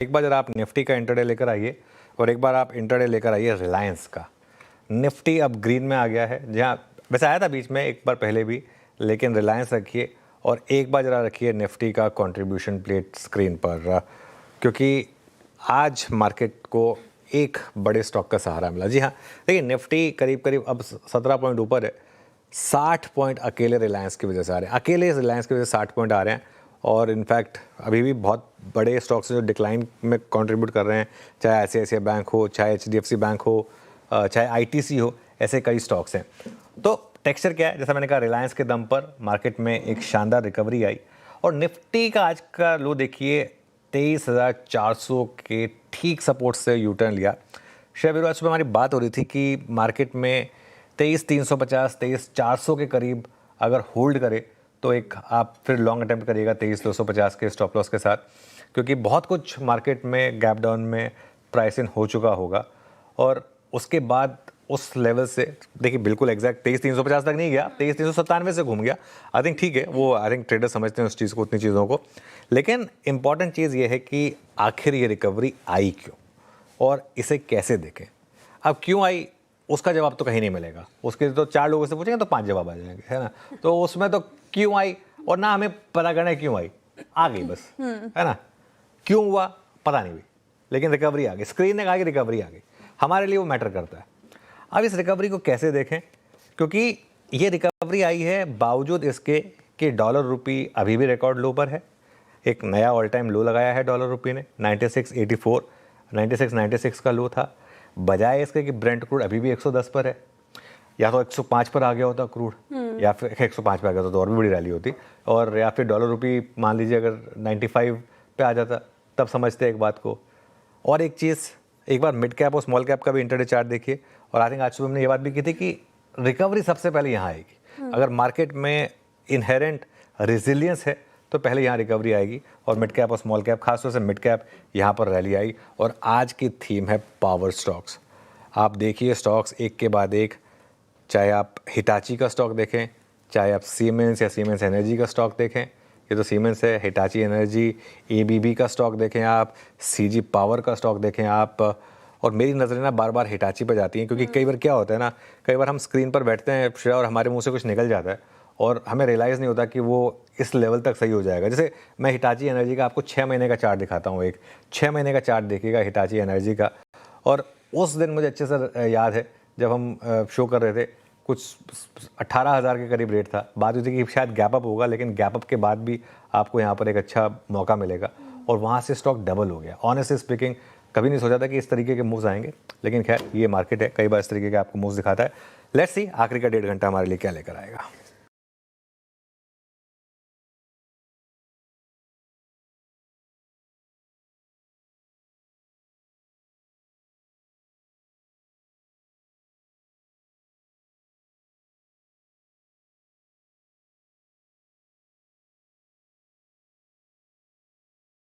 एक बार जरा आप निफ्टी का इंटरडे लेकर आइए और एक बार आप इंटरडे लेकर आइए रिलायंस का। निफ्टी अब ग्रीन में आ गया है, जहाँ वैसे आया था बीच में एक बार पहले भी, लेकिन रिलायंस रखिए और एक बार जरा रखिए निफ्टी का कंट्रीब्यूशन प्लेट स्क्रीन पर, क्योंकि आज मार्केट को एक बड़े स्टॉक का सहारा मिला। जी हाँ, देखिए निफ्टी करीब करीब अब 17 पॉइंट ऊपर है। 60 पॉइंट अकेले रिलायंस की वजह से आ रहे हैं, अकेले रिलायंस की वजह से 60 पॉइंट आ रहे हैं। और इनफैक्ट अभी भी बहुत बड़े स्टॉक्स जो डिक्लाइन में कंट्रीब्यूट कर रहे हैं, चाहे आईसीआईसीआई बैंक हो, चाहे एचडीएफसी बैंक हो, चाहे आईटीसी हो, ऐसे कई स्टॉक्स हैं। तो टेक्सचर क्या है, जैसा मैंने कहा, रिलायंस के दम पर मार्केट में एक शानदार रिकवरी आई और निफ्टी का आज का लो देखिए 23,400 के ठीक सपोर्ट से यू टर्न लिया। शेयर आज सुबह हमारी बात हो रही थी कि मार्केट में 23,350 23,400 के करीब अगर होल्ड करे तो एक आप फिर लॉन्ग अटेम्प्ट करिएगा 23,250 के स्टॉप लॉस के साथ, क्योंकि बहुत कुछ मार्केट में गैप डाउन में प्राइस इन हो चुका होगा। और उसके बाद उस लेवल से देखिए बिल्कुल एग्जैक्ट 23,350 तक नहीं गया, 23,397 से घूम गया। आई थिंक ठीक है, वो आई थिंक ट्रेडर समझते हैं उस चीज़ को, उतनी चीज़ों को। लेकिन इंपॉर्टेंट चीज़ ये है कि आखिर ये रिकवरी आई क्यों और इसे कैसे देखें। अब क्यों आई उसका जवाब तो कहीं नहीं मिलेगा, उसके तो 4 लोगों से पूछेंगे तो 5 जवाब आ जाएंगे, है ना। तो उसमें तो क्यों आई और ना हमें पता करना है क्यों आई, आ गई बस, है ना। क्यों हुआ पता नहीं भी, लेकिन रिकवरी आ गई। स्क्रीन ने कहा कि रिकवरी आ गई, हमारे लिए वो मैटर करता है। अब इस रिकवरी को कैसे देखें, क्योंकि ये रिकवरी आई है बावजूद इसके कि डॉलर रुपी अभी भी रिकॉर्ड लो पर है। एक नया ऑल टाइम लो लगाया है डॉलर रुपी ने, 96.84, 96 का लो था। बजाय इसके कि ब्रेंट क्रूड अभी भी 110 पर है, या तो 105 पर आ गया होता क्रूड, या फिर 105 पे आ गया तो और भी बड़ी रैली होती, और या फिर डॉलर रुपी मान लीजिए अगर 95 पे आ जाता, तब समझते एक बात को। और एक चीज़, एक बार मिड कैप और स्मॉल कैप का भी इंटरडे चार्ट देखिए। और आई थिंक आज सुबह हमने ये बात भी की थी कि रिकवरी सबसे पहले यहाँ आएगी। अगर मार्केट में इनहेरेंट रेजिलियंस है तो पहले यहाँ रिकवरी आएगी। और मिड कैप और स्मॉल कैप, खासतौर से मिड कैप, यहाँ पर रैली आई। और आज की थीम है पावर स्टॉक्स। आप देखिए स्टॉक्स एक के बाद एक, चाहे आप हिटाची का स्टॉक देखें, चाहे आप सीमेंस या सीमेंस एनर्जी का स्टॉक देखें, ये तो सीमेंस है, हिटाची एनर्जी, एबीबी का स्टॉक देखें आप, सीजी पावर का स्टॉक देखें आप। और मेरी नज़रें ना बार बार हिटाची पर जाती हैं, क्योंकि कई बार क्या होता है ना, कई बार हम स्क्रीन पर बैठते हैं श्रेया और हमारे मुंह से कुछ निकल जाता है और हमें रियलाइज़ नहीं होता कि वो इस लेवल तक सही हो जाएगा। जैसे मैं हिटाची एनर्जी का आपको 6 महीने का चार्ट दिखाता हूँ, एक 6 महीने का चार्ट देखिएगा हिटाची एनर्जी का। और उस दिन मुझे अच्छे से याद है जब हम शो कर रहे थे, कुछ 18,000 के करीब रेट था। बात हुई थी कि शायद गैप अप होगा, लेकिन गैप अप के बाद भी आपको यहाँ पर एक अच्छा मौका मिलेगा और वहाँ से स्टॉक डबल हो गया। ऑनेस्टली स्पीकिंग कभी नहीं सोचा था कि इस तरीके के मूव्स आएंगे, लेकिन खैर ये मार्केट है, कई बार इस तरीके के आपको मूव्स दिखाता है। लेट्स सी आखिरी का 1.5 घंटा हमारे लिए क्या लेकर आएगा।